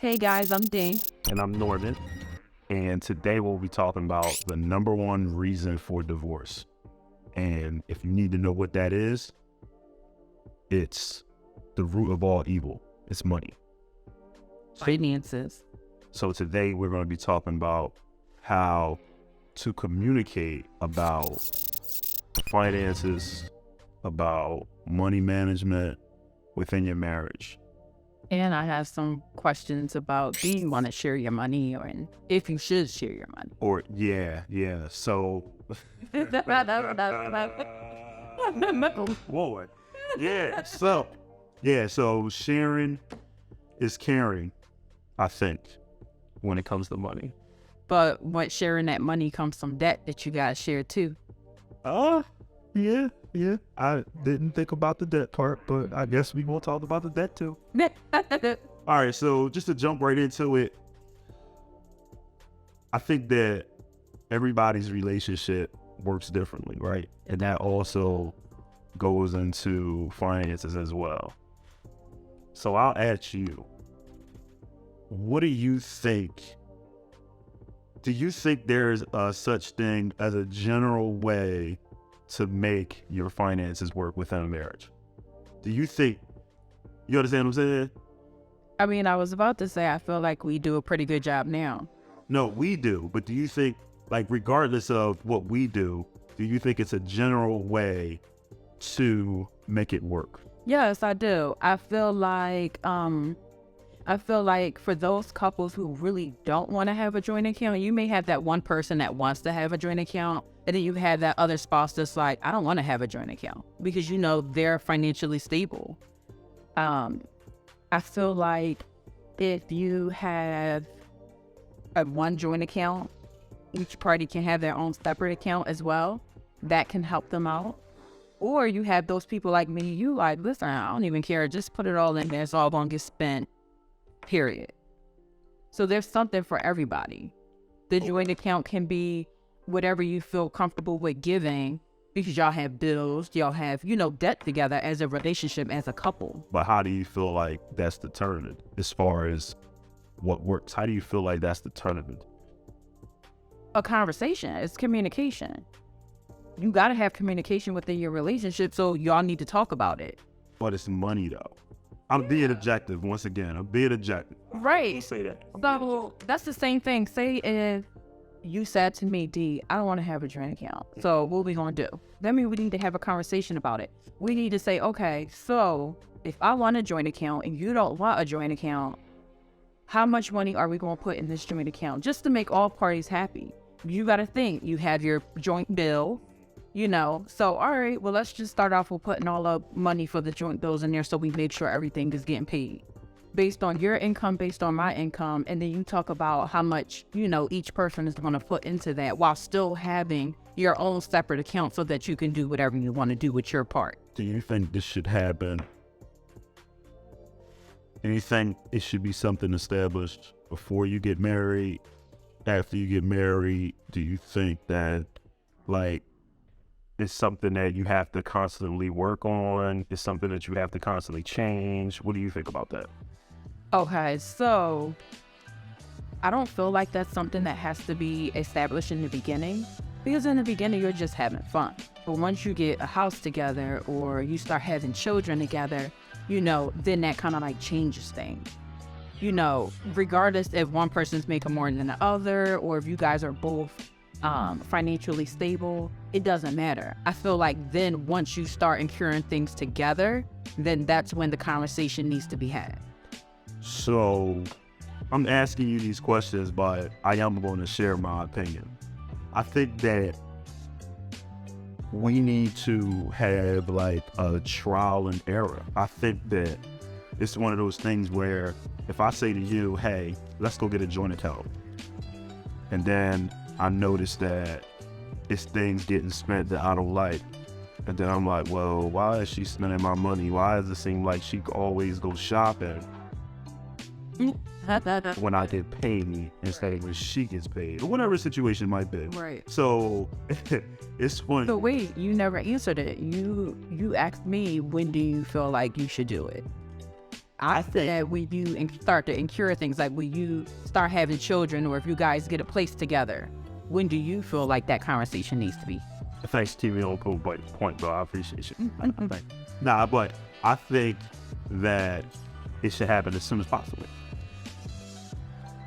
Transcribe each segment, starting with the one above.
Hey guys, I'm Dean. And I'm Norman. And today we'll be talking about the number one reason for divorce. And if you need to know what that is, it's the root of all evil. It's money. Finances. So today we're going to be talking about how to communicate about finances, about money management within your marriage. And I have some questions about, do you want to share your money, or if you should share your money? Or, yeah. So, whoa. So sharing is caring, I think, when it comes to money. But what sharing that money comes from debt that you guys share too. Yeah. I didn't think about the debt part, but I guess we won't talk about the debt too. All right, so just to jump right into it, I think that everybody's relationship works differently, right? And that also goes into finances as well. So I'll ask you, what do you think? Do you think there's a such thing as a general way to make your finances work within a marriage? Do you think, you understand what I'm saying? I mean, I was about to say, I feel like we do a pretty good job now. No, we do. But do you think, like, regardless of what we do you think it's a general way to make it work? Yes, I do. I feel like for those couples who really don't want to have a joint account, you may have that one person that wants to have a joint account, and then you have that other spouse that's like, I don't want to have a joint account, because you know they're financially stable. I feel like if you have a one joint account, each party can have their own separate account as well. That can help them out. Or you have those people like me, you like, listen, I don't even care. Just put it all in there. It's all going to get spent, period. So there's something for everybody. The joint account can be whatever you feel comfortable with giving, because y'all have bills, y'all have, debt together as a relationship, as a couple. But how do you feel like that's determined as far as what works? How do you feel like that's determined? A conversation. It's communication. You got to have communication within your relationship, so y'all need to talk about it. But it's money, though. I'm being objective once again. I'm being objective. Right. I'll say that. So that's the same thing. Say if you said to me, D, I don't want to have a joint account. So what are we going to do? That means we need to have a conversation about it. We need to say, okay, so if I want a joint account and you don't want a joint account, how much money are we going to put in this joint account? Just to make all parties happy. You got to think, you have your joint bill, So, all right, well, let's just start off with putting all the money for the joint bills in there so we make sure everything is getting paid based on your income, based on my income. And then you talk about how much, each person is going to put into that while still having your own separate account so that you can do whatever you want to do with your part. Do you think this should happen? Do you think it should be something established before you get married? After you get married, do you think that, it's something that you have to constantly work on? It's something that you have to constantly change? What do you think about that? Okay, so I don't feel like that's something that has to be established in the beginning, because in the beginning you're just having fun. But once you get a house together or you start having children together, then that kind of changes things. Regardless if one person's making more than the other, or if you guys are both financially stable, it doesn't matter. I feel like then once you start incurring things together, then that's when the conversation needs to be had. So I'm asking you these questions, but I am going to share my opinion. I think that we need to have a trial and error. I think that it's one of those things where if I say to you, hey, let's go get a joint account, and then I notice that it's things getting spent that I don't like, and then I'm like, well, why is she spending my money? Why does it seem like she always goes shopping when I get paid instead of when she gets paid, or whatever the situation might be? Right. So it's funny. So wait, you never answered it. You asked me, when do you feel like you should do it? I said when you start to incur things, like when you start having children, or if you guys get a place together, when do you feel like that conversation needs to be? Thanks, TV on point, bro. I appreciate you. Nah, but I think that it should happen as soon as possible.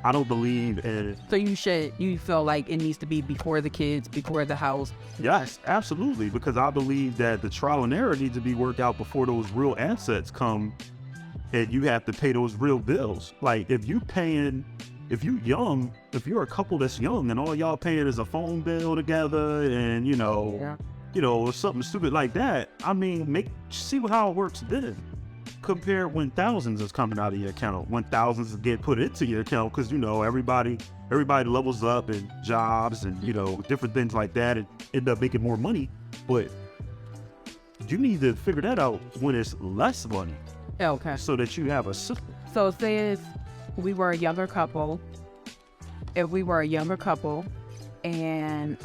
I don't believe in... So you feel like it needs to be before the kids, before the house? Yes, absolutely, because I believe that the trial and error needs to be worked out before those real assets come and you have to pay those real bills. Like, if you're a couple that's young and all y'all paying is a phone bill together and, something stupid like that, I mean, see how it works then. Compare when thousands is coming out of your account, when thousands get put into your account, because everybody levels up in jobs and different things like that and end up making more money. But you need to figure that out when it's less money. Okay. So that you have a system. So say we were a younger couple. If we were a younger couple, and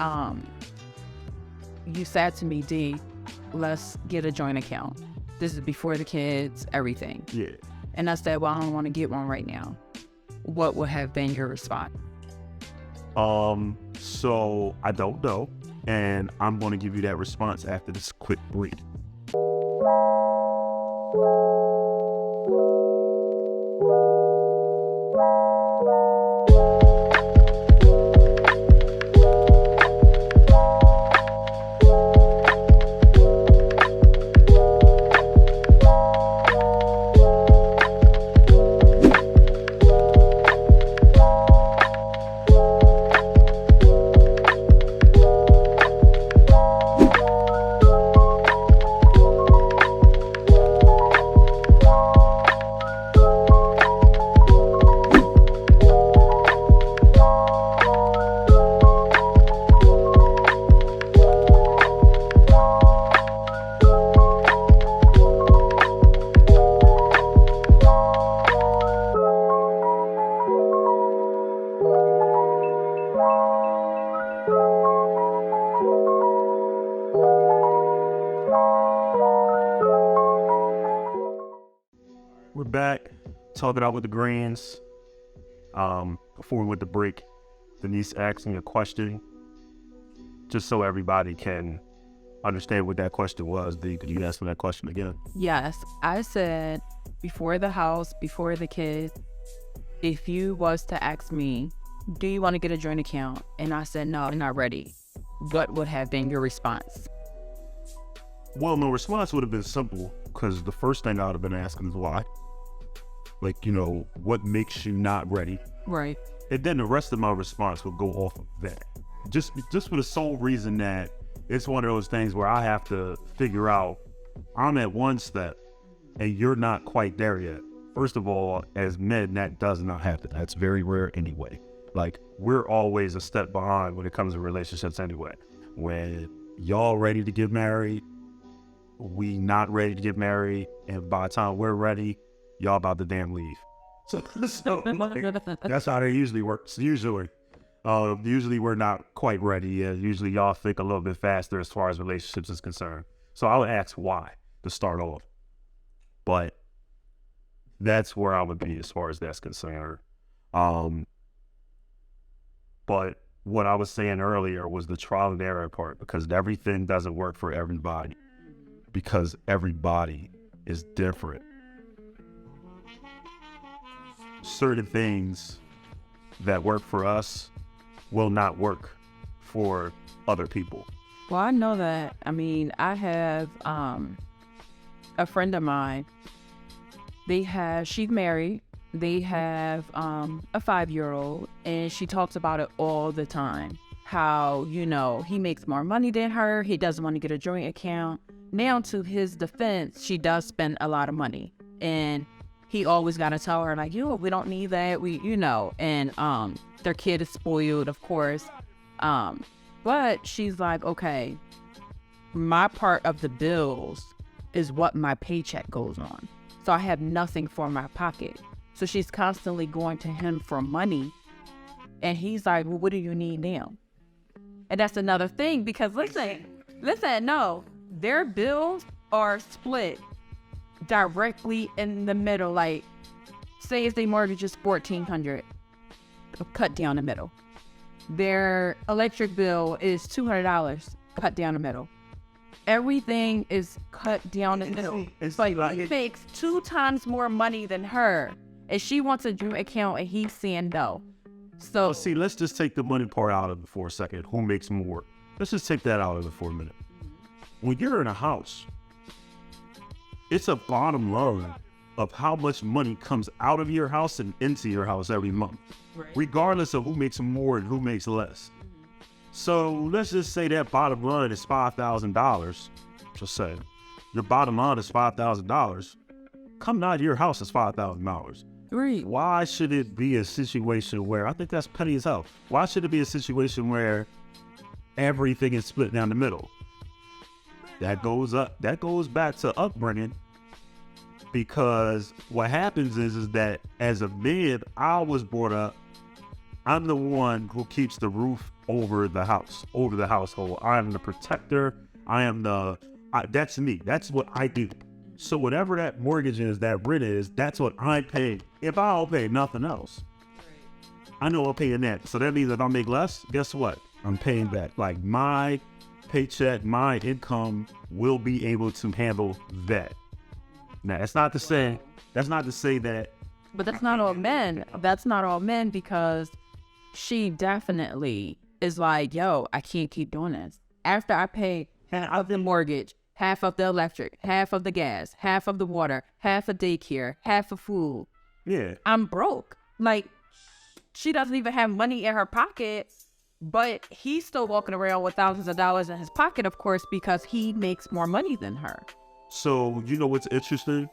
you said to me, D, let's get a joint account. This is before the kids, everything. Yeah. And I said, well, I don't want to get one right now. What would have been your response? So I don't know. And I'm going to give you that response after this quick break. We're back talking out with the Greenes. Before we went to break, Denise asked me a question, just so everybody can understand what that question was. D, could you ask me that question again? Yes, I said before the house, before the kids, if you was to ask me, do you want to get a joint account? And I said, no, I'm not ready. What would have been your response? Well, my response would have been simple, because the first thing I would have been asking is why. Like, what makes you not ready? Right. And then the rest of my response will go off of that. Just for the sole reason that it's one of those things where I have to figure out, I'm at one step and you're not quite there yet. First of all, as men, that does not happen. That's very rare anyway. Like, we're always a step behind when it comes to relationships anyway. When y'all ready to get married, we not ready to get married, and by the time we're ready, y'all about to damn leave. So that's how it usually works. Usually we're not quite ready. Usually y'all think a little bit faster as far as relationships is concerned. So I would ask why to start off. But that's where I would be as far as that's concerned. But what I was saying earlier was the trial and error part, because everything doesn't work for everybody, because everybody is different. Certain things that work for us will not work for other people. Well, I know that. I mean, I have a friend of mine. She's married. They have a 5-year-old, and she talks about it all the time. How, he makes more money than her. He doesn't want to get a joint account. Now, to his defense, she does spend a lot of money, and he always got to tell her, like, we don't need that. And their kid is spoiled, of course. But she's like, okay, my part of the bills is what my paycheck goes on. So I have nothing for my pocket. So she's constantly going to him for money. And he's like, well, what do you need now? And that's another thing, because listen, no, their bills are split directly in the middle. Like, say if they mortgage is $1,400, cut down the middle. Their electric bill is $200, cut down the middle. Everything is cut down the middle. It's like like he makes 2 times more money than her, and she wants a joint account, and he's saying no. So Well, see, let's just take the money part out of it for a second. Who makes more? Let's just take that out of it for a minute. When you're in a house, it's a bottom line of how much money comes out of your house and into your house every month, regardless of who makes more and who makes less. So let's just say that bottom line is $5,000. Just say your bottom line is $5,000. Coming out of your house is $5,000. Right. Why should it be a situation where, I think that's petty as hell. Why should it be a situation where everything is split down the middle? That goes back to upbringing, because what happens is that as a man, I was brought up, I'm the one who keeps the roof over the house, over the household. I am the protector. That's me. That's what I do. So whatever that mortgage is, that rent is, that's what I pay. If I don't pay nothing else, I know I'm paying that. So that means if I make less, guess what? I'm paying that. Like, my paycheck, my income will be able to handle that. Now, that's not to say that. But that's not all men. That's not all men, because she definitely is like, yo, I can't keep doing this. After I pay half of the mortgage, half of the electric, half of the gas, half of the water, half of daycare, half of food. Yeah. I'm broke. Like, she doesn't even have money in her pocket, but he's still walking around with thousands of dollars in his pocket, of course, because he makes more money than her. So, you know what's interesting?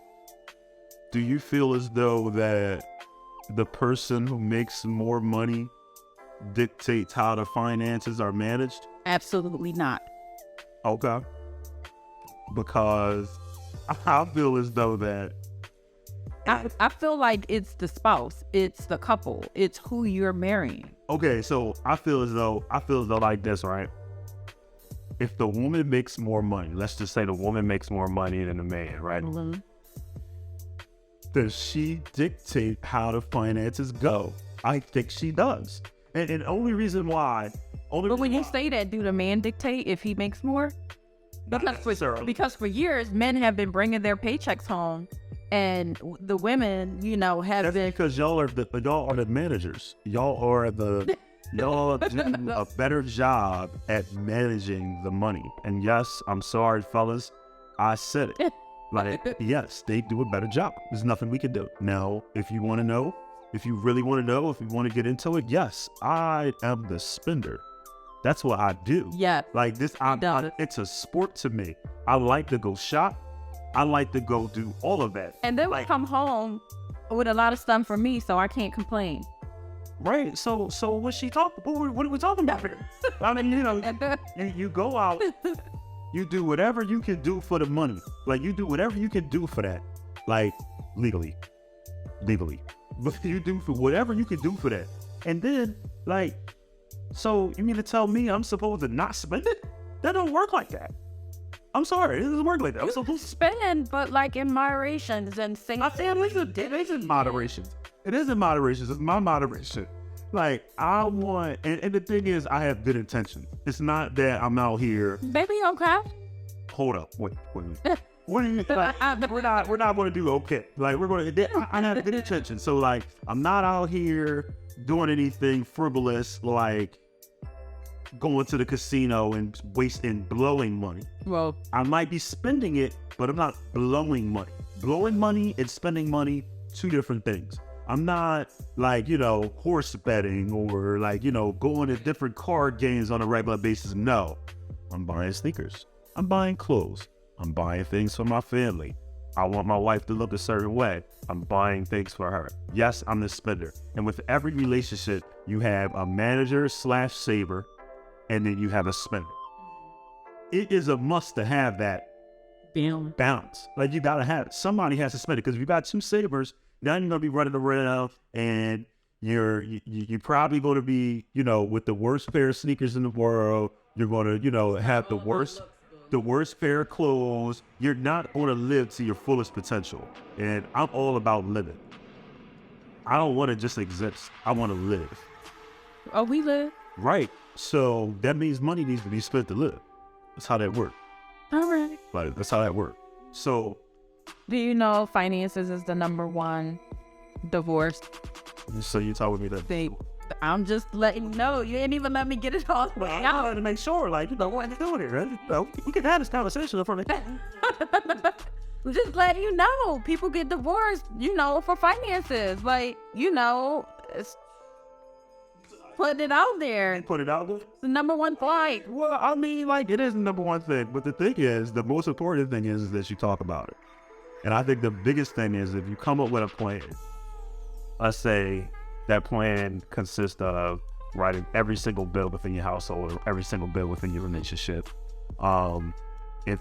Do you feel as though that the person who makes more money dictates how the finances are managed? Absolutely not. Okay. Because I feel as though that I feel like it's the spouse, it's the couple, it's who you're marrying. Okay, so I feel as though like this, right? If the woman makes more money, let's just say the woman makes more money than the man, right? Mm-hmm. Does she dictate how the finances go? I think she does. And the only reason why... But when you say that, do the man dictate if he makes more? Because for years, men have been bringing their paychecks home, and the women, have been... Because y'all are the managers. Y'all are doing a better job at managing the money. And yes, I'm sorry, fellas, I said it. Like, yes, they do a better job. There's nothing we can do. Now, if you want to know, if you really want to know, if you want to get into it, yes, I am the spender. That's what I do. Yeah. Like this, it's a sport to me. I like to go shop. I like to go do all of that. And then we come home with a lot of stuff for me, so I can't complain. Right. So what's she talking? What are we talking about here? I mean, you go out, you do whatever you can do for the money. Like, you do whatever you can do for that. Like, legally. But you do for whatever you can do for that. And then, like, so you mean to tell me I'm supposed to not spend it? That don't work like that. I'm sorry, it doesn't work like that. I'm supposed to spend, but like in moderations and things. I think it is in moderation. It is in moderation. It's my moderation. Like, I want, and the thing is, I have good intentions. It's not that I'm out here. Baby, okay. Hold up, wait. What are you, like, we're not going to do okay. Like, we're going to. I have good intentions. So, like, I'm not out here doing anything frivolous, like going to the casino and blowing money. Well, I might be spending it, but I'm not blowing money. Blowing money and spending money, two different things. I'm not like, horse betting or like, going to different card games on a regular basis. No, I'm buying sneakers. I'm buying clothes. I'm buying things for my family. I want my wife to look a certain way. I'm buying things for her. Yes, I'm the spender. And with every relationship, you have a manager/saver, and then you have a spender. It is a must to have that balance. Like, you gotta have it. Somebody has to spend it, because if you got two savers, now you're gonna be running around, and you're probably gonna be, with the worst pair of sneakers in the world. You're gonna, have the worst. the worst pair of clothes. You're not going to live to your fullest potential. And I'm all about living. I don't want to just exist. I want to live. Oh, we live. Right. So that means money needs to be spent to live. That's how that works. All right. Like, that's how that works. So, do you know finances is the #1 divorce so you talk with me that. thing? I'm just letting you know. You ain't even let me get it all the way I out. wanted to make sure, like, what you doing here? Right? We can have this conversation in front of Just letting you know. People get divorced, for finances. Like, it's putting it out there. Put it out there. It's the #1 fight. Well, I mean, like, it is the #1 thing. But the thing is, the most important thing is that you talk about it. And I think the biggest thing is if you come up with a plan, let's say that plan consists of writing every single bill within your household or every single bill within your relationship, and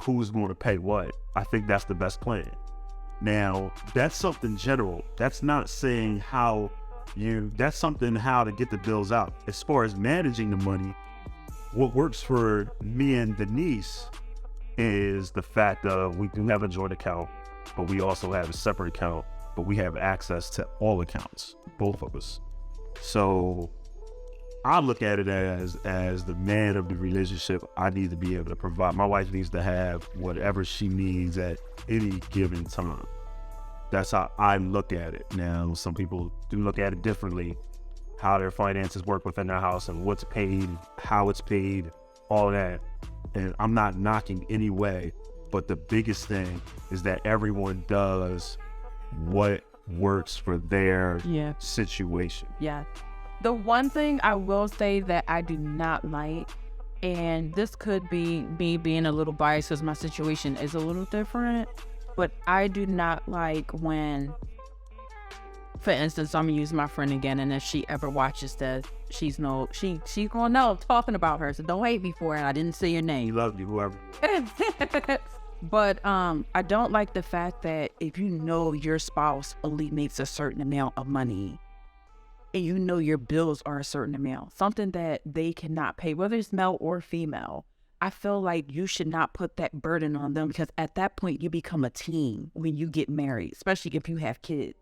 who's going to pay what. I think that's the best plan. Now, that's something general. That's not saying that's something how to get the bills out. As far as managing the money, what works for me and Denise is the fact of we do have a joint account, but we also have a separate account, but we have access to all accounts, both of us. So I look at it as the man of the relationship. I need to be able to provide. My wife needs to have whatever she needs at any given time. That's how I look at it. Now, some people do look at it differently, how their finances work within their house and what's paid, how it's paid, all that. And I'm not knocking any way, but the biggest thing is that everyone does what works for their situation. Yeah. The one thing I will say that I do not like, and this could be me being a little biased because my situation is a little different, but I do not like when, for instance, I'm gonna use my friend again, and if she ever watches this, she's gonna know I'm talking about her, so don't hate me for it. I didn't say your He name. loves you, whoever. But I don't like the fact that if you know your spouse only makes a certain amount of money, and you know your bills are a certain amount, something that they cannot pay, whether it's male or female, I feel like you should not put that burden on them, because at that point you become a team when you get married, especially if you have kids.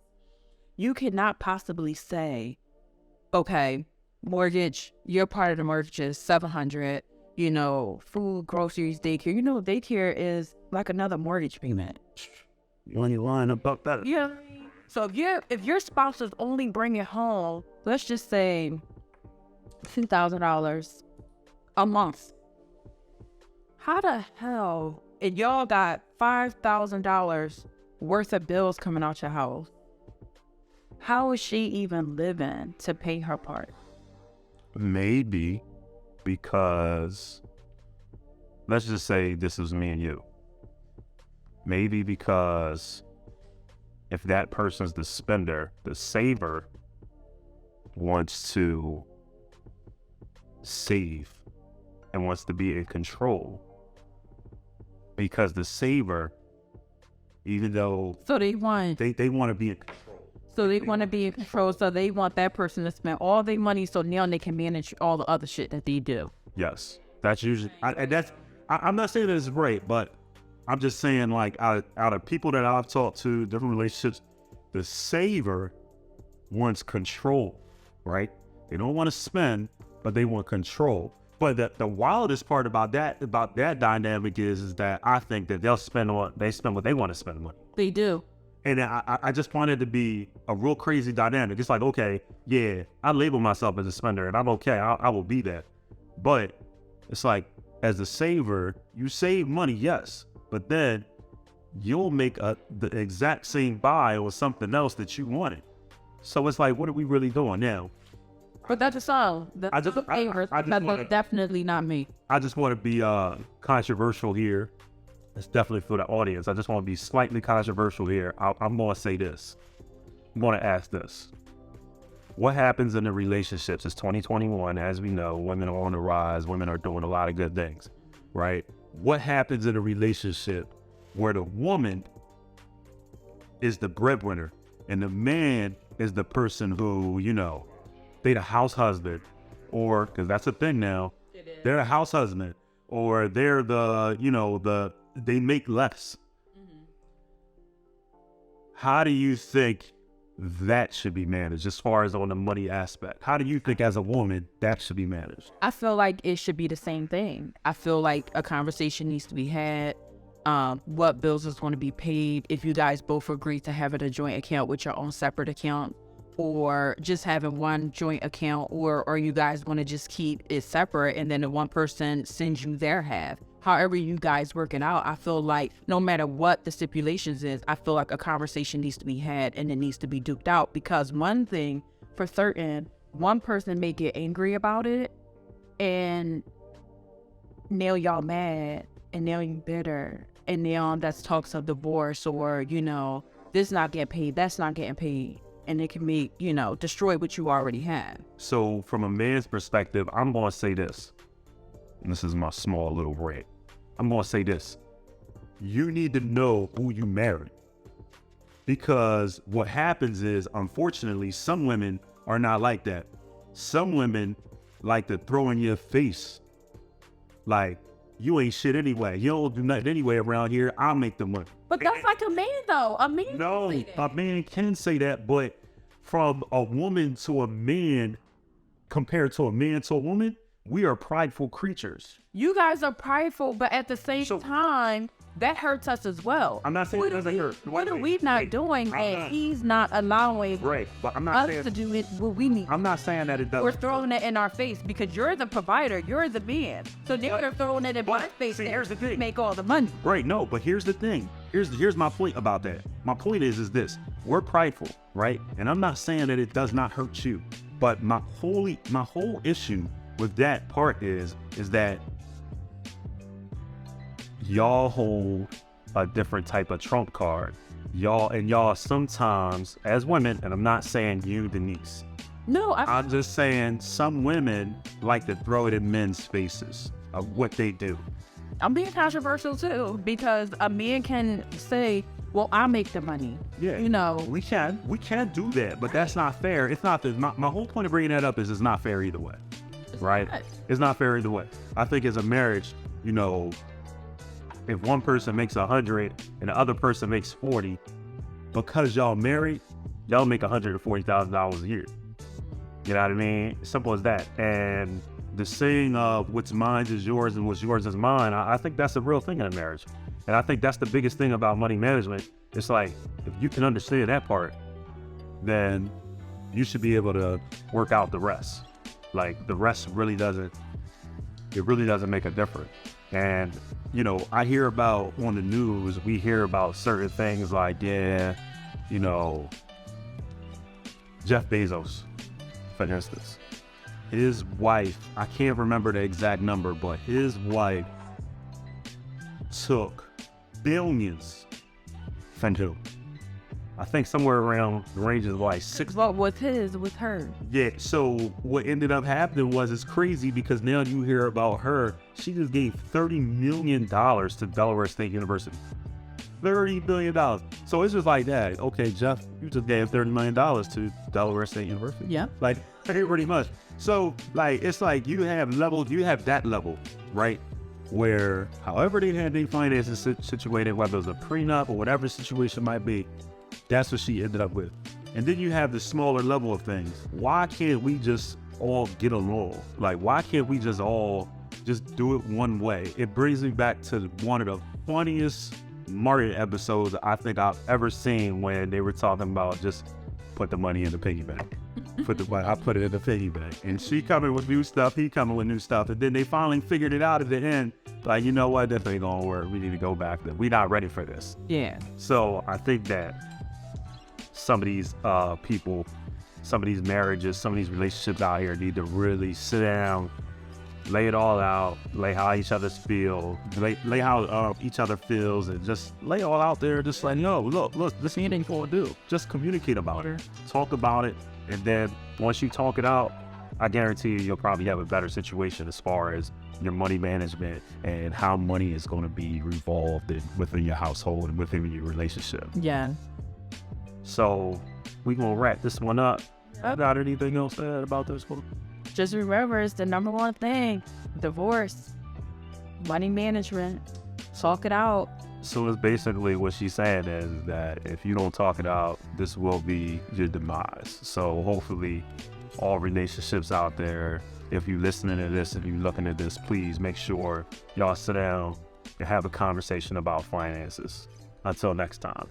You cannot possibly say, okay, mortgage, your part of the mortgage is $700, food, groceries, daycare. Daycare is like another mortgage payment. You only lying about that. Yeah. So if your spouse is only bringing home, let's just say $2,000 a month, how the hell, and y'all got $5,000 worth of bills coming out your house, how is she even living to pay her part? Maybe because, let's just say this is me and you. Maybe because if that person's the spender, the saver wants to save and wants to be in control. Because the saver, even though they want to be in control. So they want to be in control, so they want that person to spend all their money so now they can manage all the other shit that they do. Yes. That's usually, I'm not saying that it's right, but I'm just saying, like, out of people that I've talked to, different relationships, the saver wants control, right? They don't want to spend, but they want control. But the wildest part about that dynamic is that I think that they spend what they want to spend money. They do. And I just find it to be a real crazy dynamic. It's like, okay, yeah, I label myself as a spender, and I'm okay. I will be that. But it's like, as a saver, you save money, yes, but then you'll make the exact same buy or something else that you wanted. So it's like, what are we really doing now? But that's a song. That's definitely not me. I just want to be controversial here. It's definitely for the audience. I just want to be slightly controversial here. I'm going to say this. I'm going to ask this. What happens in the relationships? It's 2021. As we know, women are on the rise. Women are doing a lot of good things, right? What happens in a relationship where the woman is the breadwinner and the man is the person who, they the house husband, or, because that's a thing now, they're the house husband, or they're they make less. How do you think that should be managed as far as on the money aspect? How do you think as a woman that should be managed? I feel like it should be the same thing. I feel like a conversation needs to be had. What bills is going to be paid, if you guys both agree to having a joint account with your own separate account, or just having one joint account, or are you guys going to just keep it separate and then the one person sends you their half? However you guys work it out, I feel like no matter what the stipulations is, I feel like a conversation needs to be had and it needs to be duked out, because one thing for certain, one person may get angry about it and now y'all mad and now you bitter and now that's talks of divorce, or, this not getting paid, that's not getting paid. And it can be, destroy what you already have. So from a man's perspective, I'm going to say this, and this is my small little rant. I'm going to say this. You need to know who you marry. Because what happens is, unfortunately, some women are not like that. Some women like to throw in your face, like, you ain't shit anyway. You don't do nothing anyway around here. I'll make the money. But that's like a man, though. A man No, a man can say that, but from a woman to a man, compared to a man to a woman, we are prideful creatures. You guys are prideful, but at the same time, that hurts us as well. I'm not saying it doesn't hurt. What are we not doing that he's not allowing but I'm not us to do it what we need? I'm not saying that it doesn't. We're throwing it in our face because you're the provider, you're the man. So they're throwing it in my face. See, here's the thing. Make all the money. Right, no, but here's the thing. Here's my point about that. My point is this. We're prideful, right? And I'm not saying that it does not hurt you. But my whole issue with that part is that y'all hold a different type of trump card. Y'all sometimes, as women, and I'm not saying you, Denise. No, I'm just saying some women like to throw it in men's faces of what they do. I'm being controversial too, because a man can say, well, I make the money. Yeah. We can do that, but that's not fair. It's not my whole point of bringing that up is it's not fair either way. Right? It's not fair either way. I think as a marriage, if one person makes 100 and the other person makes 40, because y'all married, y'all make $140,000 a year. You know what I mean? Simple as that. And the saying of what's mine is yours and what's yours is mine, I think that's a real thing in a marriage. And I think that's the biggest thing about money management. It's like, if you can understand that part, then you should be able to work out the rest. Like, the rest really doesn't make a difference. And, I hear about on the news, we hear about certain things like, Jeff Bezos, for instance, his wife, I can't remember the exact number, but his wife took billions from him. I think somewhere around the range of like six. What was his with her? Yeah, so what ended up happening was it's crazy because now you hear about her. She just gave $30 million to Delaware State University. $30 million. So it's just like that. Okay, Jeff, you just gave $30 million to Delaware State University. Yeah. Like, pretty much. So, like, it's like you have that level, right? Where however they had their finances situated, whether it was a prenup or whatever the situation might be, that's what she ended up with. And then you have the smaller level of things. Why can't we just all get along? Like, why can't we just all just do it one way? It brings me back to one of the funniest Martin episodes I think I've ever seen, when they were talking about just put the money in the piggy bank. I put it in the piggy bank. And she coming with new stuff, he coming with new stuff. And then they finally figured it out at the end. Like, you know what? This ain't gonna work. We need to go back. We're not ready for this. Yeah. So I think that some of these people, some of these marriages, some of these relationships out here need to really sit down, lay it all out, lay how each other feel, lay how each other feels, and just lay it all out there. Just like, no, look, this ain't anything for to do. Just communicate about it, talk about it, and then once you talk it out, I guarantee you'll probably have a better situation as far as your money management and how money is going to be revolved within your household and within your relationship. Yeah. So we gonna wrap this one up. Got anything else to add about this one? Just remember, it's the number one thing. Divorce. money management. Talk it out. So it's basically what she's saying is that if you don't talk it out, this will be your demise. So hopefully all relationships out there, if you're listening to this, if you're looking at this, please make sure y'all sit down and have a conversation about finances. Until next time.